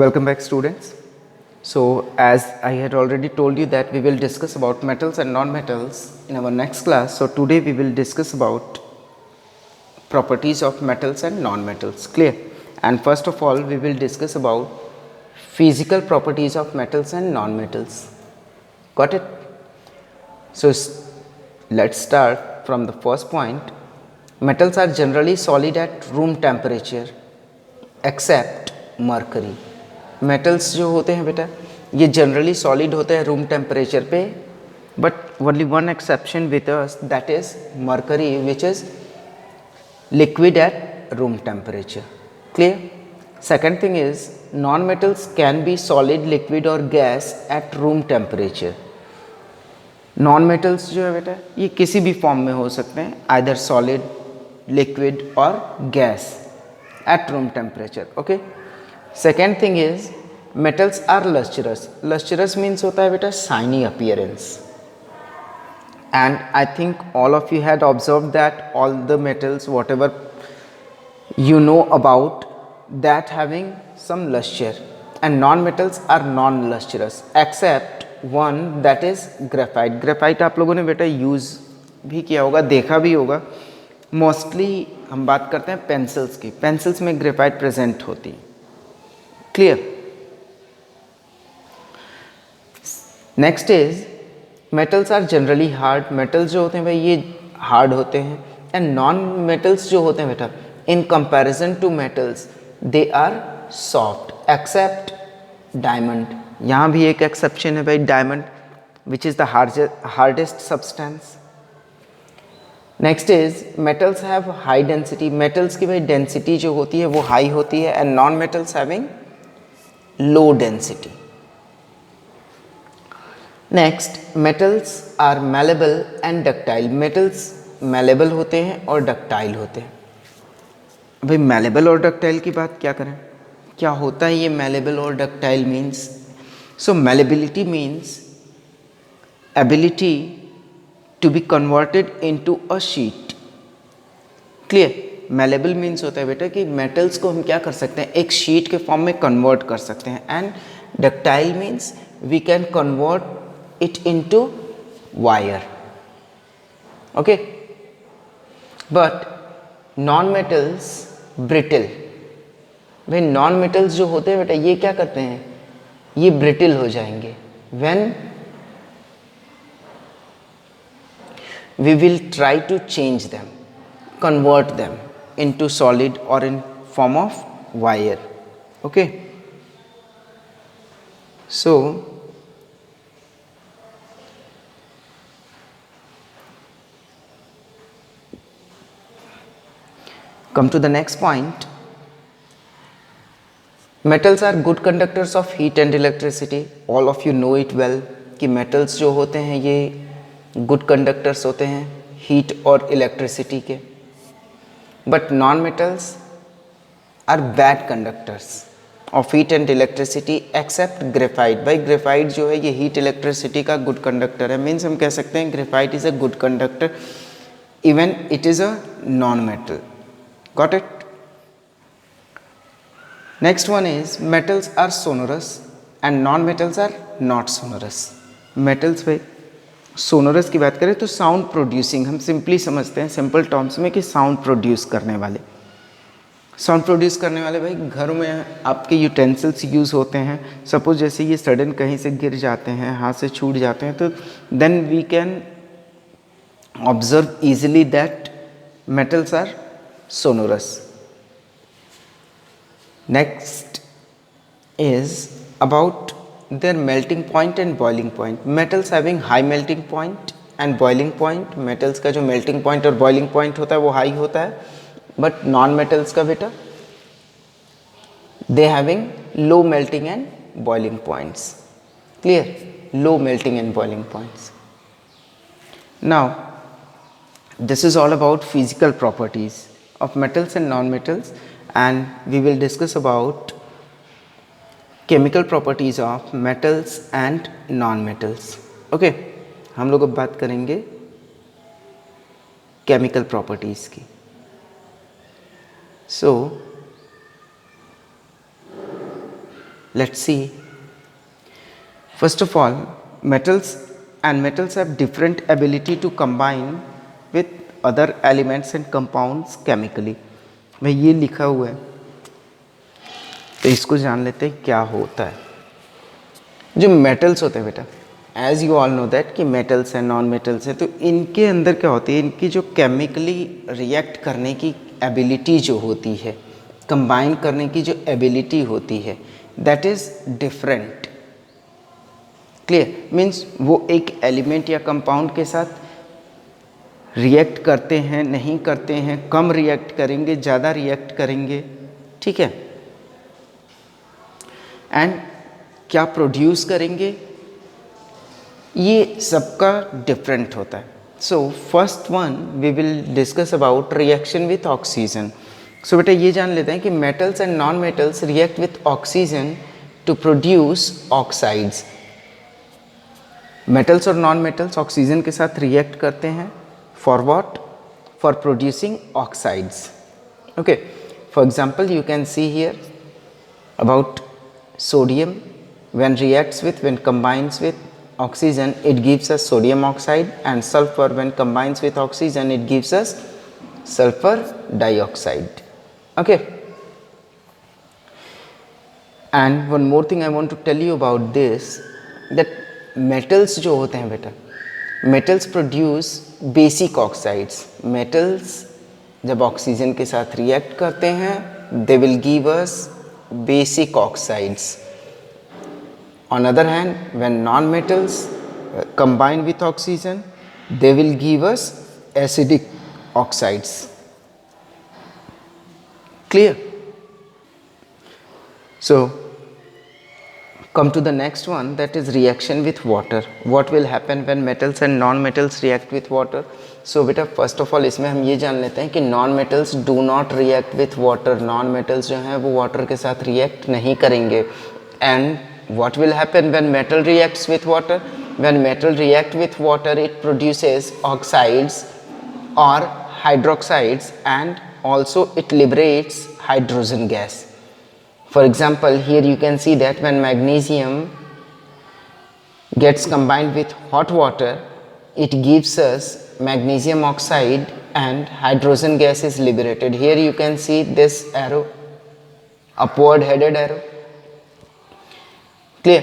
Welcome back, students. So as I had already told you that we will discuss about metals and non-metals in our next class. So today we will discuss about properties of metals and non-metals. Clear? And first of all we will discuss about physical properties of metals and non-metals. Got it? So let's start from the first point. Metals are generally solid at room temperature except mercury. Metals जो होते हैं बेटा ये generally solid होते हैं room temperature पे, but only one exception with us, that is mercury which is liquid at room temperature. Clear? Second thing is non metals can be solid, liquid और gas at room temperature. Non metals जो है बेटा ये किसी भी form में हो सकते हैं, आइदर सॉलिड, लिक्विड और gas at room temperature. Okay. Second thing is metals are lustrous. Lustrous means होता है बेटा shiny appearance. And I think all of you had observe that all the metals whatever you know about that having some luster, and non-metals are non-lustrous except one, that is graphite. graphite आप लोगों ने बेटा use भी किया होगा, देखा भी होगा. मोस्टली हम बात करते हैं पेंसिल्स की. पेंसिल्स में ग्रेफाइट प्रेजेंट होती है. Clear? Next is metals are generally hard. Metals जो होते हैं भाई ये हार्ड होते हैं. एंड नॉन मेटल्स जो होते हैं बेटा in comparison to metals they are soft except diamond. यहाँ भी एक एक्सेप्शन है भाई, diamond which is the hardest substance. Next is metals have high density. Metals की भाई डेंसिटी जो होती है वो हाई होती है, and non metals having low density. Next metals are malleable and ductile. Metals malleable होते हैं और डक्टाइल होते हैं. भाई मैलेबल और डक्टाइल की बात क्या करें, क्या होता है ये मैलेबल और ductile means? So malleability means ability to be converted into a sheet. Clear? Malleable means होता है बेटा कि मेटल्स को हम क्या कर सकते हैं, एक शीट के फॉर्म में कन्वर्ट कर सकते हैं. And ductile means we can convert it into wire. Okay. But non metals brittle. भाई नॉन मेटल्स जो होते हैं बेटा ये क्या करते हैं, ये ब्रिटिल हो जाएंगे when we will try to change them, convert them into solid or in form of wire. Okay. So come to the next point. Metals are good conductors of heat and electricity. All of you know it well कि metals जो होते हैं ये good conductors होते हैं heat और electricity के. But non-metals are bad conductors of heat and electricity except graphite. भाई graphite जो है ये heat electricity का good conductor है. Means हम कह सकते हैं graphite is a good conductor even it is a non-metal. Got it? Next one is metals are sonorous and non-metals are not sonorous. Metals भाई सोनोरस की बात करें तो साउंड प्रोड्यूसिंग, हम सिंपली समझते हैं सिंपल टर्म्स में कि साउंड प्रोड्यूस करने वाले. साउंड प्रोड्यूस करने वाले भाई घरों में आपके यूटेंसिल्स यूज़ होते हैं. सपोज जैसे ये सडन कहीं से गिर जाते हैं, हाथ से छूट जाते हैं, तो then we can observe easily that metals are sonorous. Next is about their melting point and boiling point. Metals having high melting point and boiling point. Metals का जो melting point और boiling point होता है वो high होता है, but non metals का बेटा they having low melting and boiling points. Clear? Low melting and boiling points. Now this is all about physical properties of metals and non metals, and we will discuss about chemical properties of metals and non metals. Okay. हम लोग अब बात करेंगे chemical properties की. सो let's see. First of all, metals have different ability to combine with other elements and compounds chemically. मैं ये लिखा हुआ है तो इसको जान लेते हैं क्या होता है. जो मेटल्स होते हैं बेटा, as you all know that कि मेटल्स हैं, नॉन मेटल्स हैं, तो इनके अंदर क्या होती है, इनकी जो केमिकली रिएक्ट करने की एबिलिटी जो होती है, कंबाइन करने की जो एबिलिटी होती है, that is different. Clear? Means वो एक एलिमेंट या कंपाउंड के साथ रिएक्ट करते हैं, नहीं करते हैं, कम रिएक्ट करेंगे, ज़्यादा रिएक्ट करेंगे, ठीक है, एंड क्या प्रोड्यूस करेंगे, ये सबका डिफरेंट होता है. So first one we will discuss about reaction with oxygen. So बेटा ये जान लेते हैं कि metals and non metals react with oxygen to produce oxides. Metals और नॉन मेटल्स ऑक्सीजन के साथ रिएक्ट करते हैं for what? For producing oxides. Okay, for example you can see here about sodium when combines with oxygen it gives us sodium oxide, and sulfur when combines with oxygen it gives us sulfur dioxide. Okay, and one more thing I want to tell you about this, that metals जो होते हैं बेटा, metals produce basic oxides. metals जब oxygen के साथ react करते हैं they will give us basic oxides. On other hand, when non-metals combine with oxygen, they will give us acidic oxides. Clear? So come to the next one, that is reaction with water. What will happen when metals and non-metals react with water? So बेटा first of all इसमें हम ये जान लेते हैं कि non metals do not react with water. Non metals जो हैं वो वाटर के साथ रिएक्ट नहीं करेंगे. And what will happen when metal reacts with water? When metal react with water it produces oxides और hydroxides and also it liberates hydrogen gas. For example, here you can see that when magnesium gets combined with hot water, it gives us magnesium oxide and hydrogen gas is liberated. Here you can see this arrow, upward headed arrow. Clear?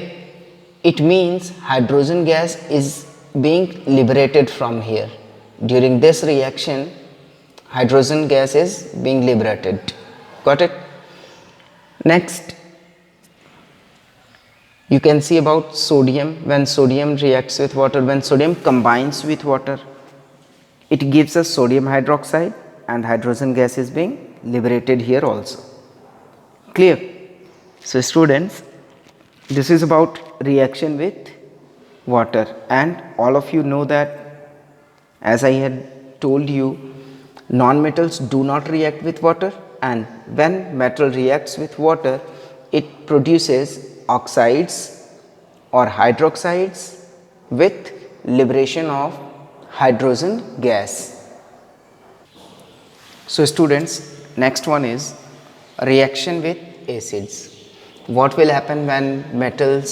It means hydrogen gas is being liberated from here. During this reaction, hydrogen gas is being liberated. Got it? Next, you can see about sodium. When sodium reacts with water, when sodium combines with water, it gives us sodium hydroxide and hydrogen gas is being liberated here also. Clear? So students, this is about reaction with water, and all of you know that, as I had told you, non-metals do not react with water, and when metal reacts with water it produces oxides or hydroxides with liberation of hydrogen gas. So students, next one is reaction with acids. What will happen when metals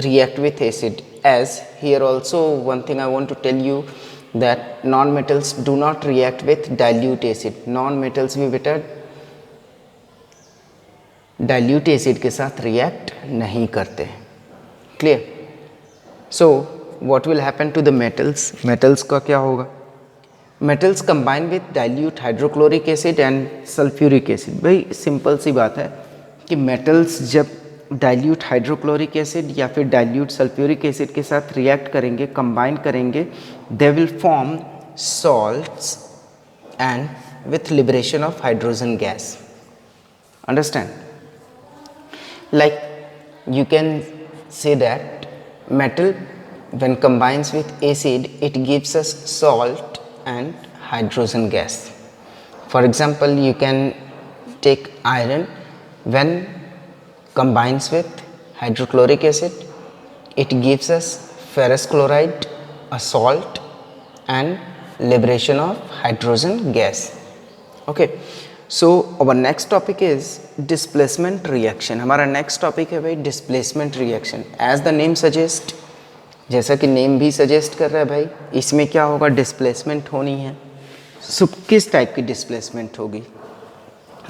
react with acid? As here also one thing I want to tell you, that non-metals do not react with dilute acid. non-metals भी बेटा dilute acid के साथ react नहीं करते. Clear? So what will happen to the metals? Metals का क्या होगा? Metals combine with dilute hydrochloric acid and sulphuric acid. भाई सिंपल सी बात है कि मेटल्स जब डाइल्यूट हाइड्रोक्लोरिक एसिड या फिर डाइल्यूट सल्फ्यूरिक एसिड के साथ रिएक्ट करेंगे, कंबाइन करेंगे, they will form salts and with liberation of hydrogen gas. Understand? Like you can say that metal when combines with acid it gives us salt and hydrogen gas. For example, you can take iron, when combines with hydrochloric acid it gives us ferrous chloride, a salt and liberation of hydrogen gas. Okay, so our next topic is displacement reaction. हमारा next topic है भाई displacement reaction. As the name suggest, जैसा कि name भी suggest कर रहा है भाई, इसमें क्या होगा, डिस्प्लेसमेंट होनी है। सो किस टाइप की डिस्प्लेसमेंट होगी,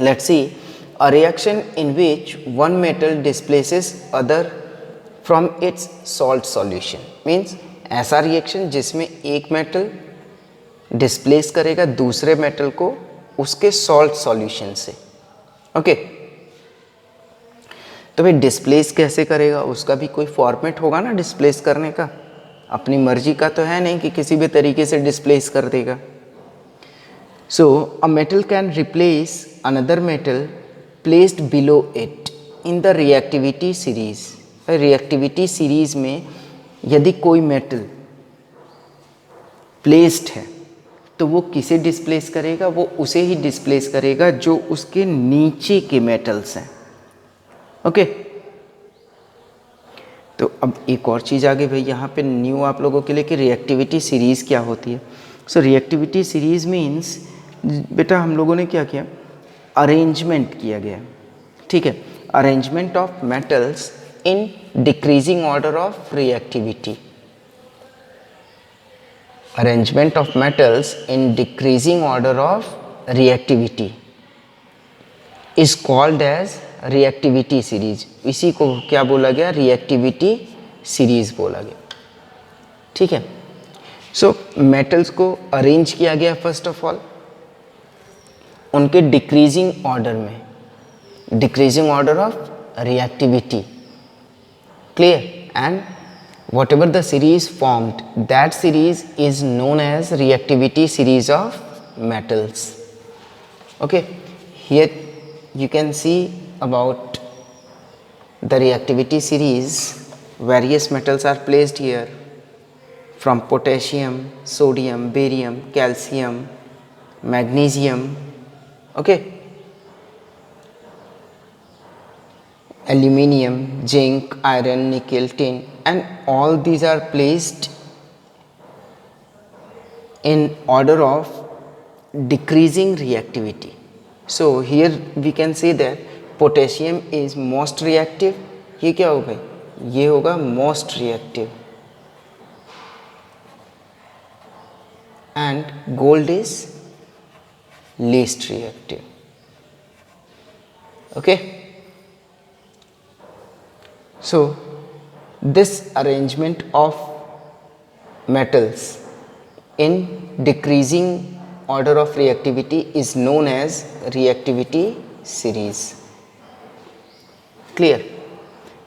let's see a reaction in which one metal displaces other from its salt solution. Means ऐसा रिएक्शन जिसमें एक मेटल डिस्प्लेस करेगा दूसरे मेटल को उसके सॉल्ट सॉल्यूशन से। ओके, तो भाई डिस्प्लेस कैसे करेगा, उसका भी कोई फॉर्मेट होगा ना डिस्प्लेस करने का। अपनी मर्जी का तो है नहीं कि किसी भी तरीके से डिस्प्लेस कर देगा। So a metal can replace another metal placed below it in the reactivity series. Reactivity series में यदि कोई मेटल प्लेस्ड है तो वो किसे डिस्प्लेस करेगा, वो उसे ही डिस्प्लेस करेगा जो उसके नीचे के मेटल्स हैं। ओके, तो अब एक और चीज़ आ गई भाई यहाँ पे न्यू आप लोगों के लिए कि रिएक्टिविटी सीरीज़ क्या होती है। सो रिएक्टिविटी सीरीज़ मीन्स बेटा हम लोगों ने क्या किया, अरेंजमेंट किया गया, ठीक है, arrangement of metals in decreasing order of reactivity. Arrangement of metals in decreasing order of reactivity is called as reactivity series। इसी को क्या बोला गया, reactivity series बोला गया, ठीक है। सो मेटल्स को अरेंज किया गया फर्स्ट ऑफ ऑल उनके डिक्रीजिंग ऑर्डर में, decreasing order of reactivity, clear. And whatever the series formed, that series is known as reactivity series of metals। Okay, here you can see about the reactivity series. Various metals are placed here from potassium, sodium, barium, calcium, magnesium, okay, aluminium, zinc, iron, nickel, tin, and all these are placed in order of decreasing reactivity। So here we can say that potassium is most reactive। ये क्या होगा भाई, ये होगा most reactive, and gold is least reactive। Okay, so this arrangement of metals in decreasing order of reactivity is known as reactivity series, clear।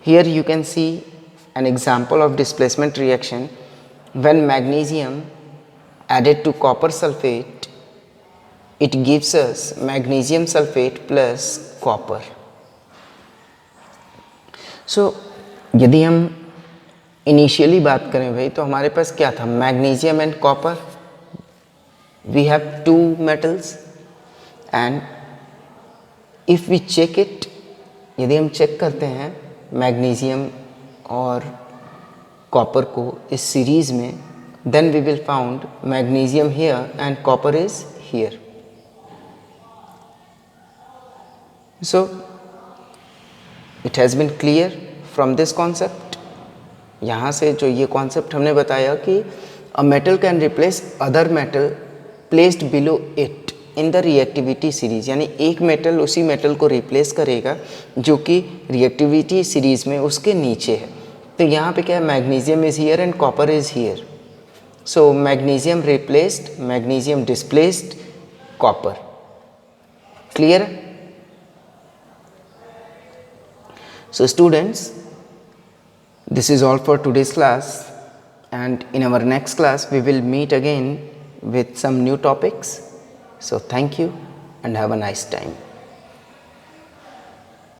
Here you can see an example of displacement reaction when magnesium added to copper sulfate, it gives us magnesium sulfate plus copper। So यदि हम initially बात करें भाई तो हमारे पास क्या था, magnesium and copper, we have two metals, and if we check it, यदि हम चेक करते हैं मैग्नीशियम और कॉपर को इस सीरीज़ में, then we will found magnesium here and copper is here. So it has been clear from this concept. यहाँ से जो ये कॉन्सेप्ट हमने बताया कि a metal can replace other metal placed below it in the reactivity series, यानी एक metal उसी मेटल को रिप्लेस करेगा जो कि रिएक्टिविटी सीरीज में उसके नीचे है। तो यहाँ पे क्या है, magnesium is here and copper is here. So magnesium replaced, magnesium displaced copper, clear. So students, this is all for today's class, and in our next class we will meet again with some new topics. So thank you and have a nice time.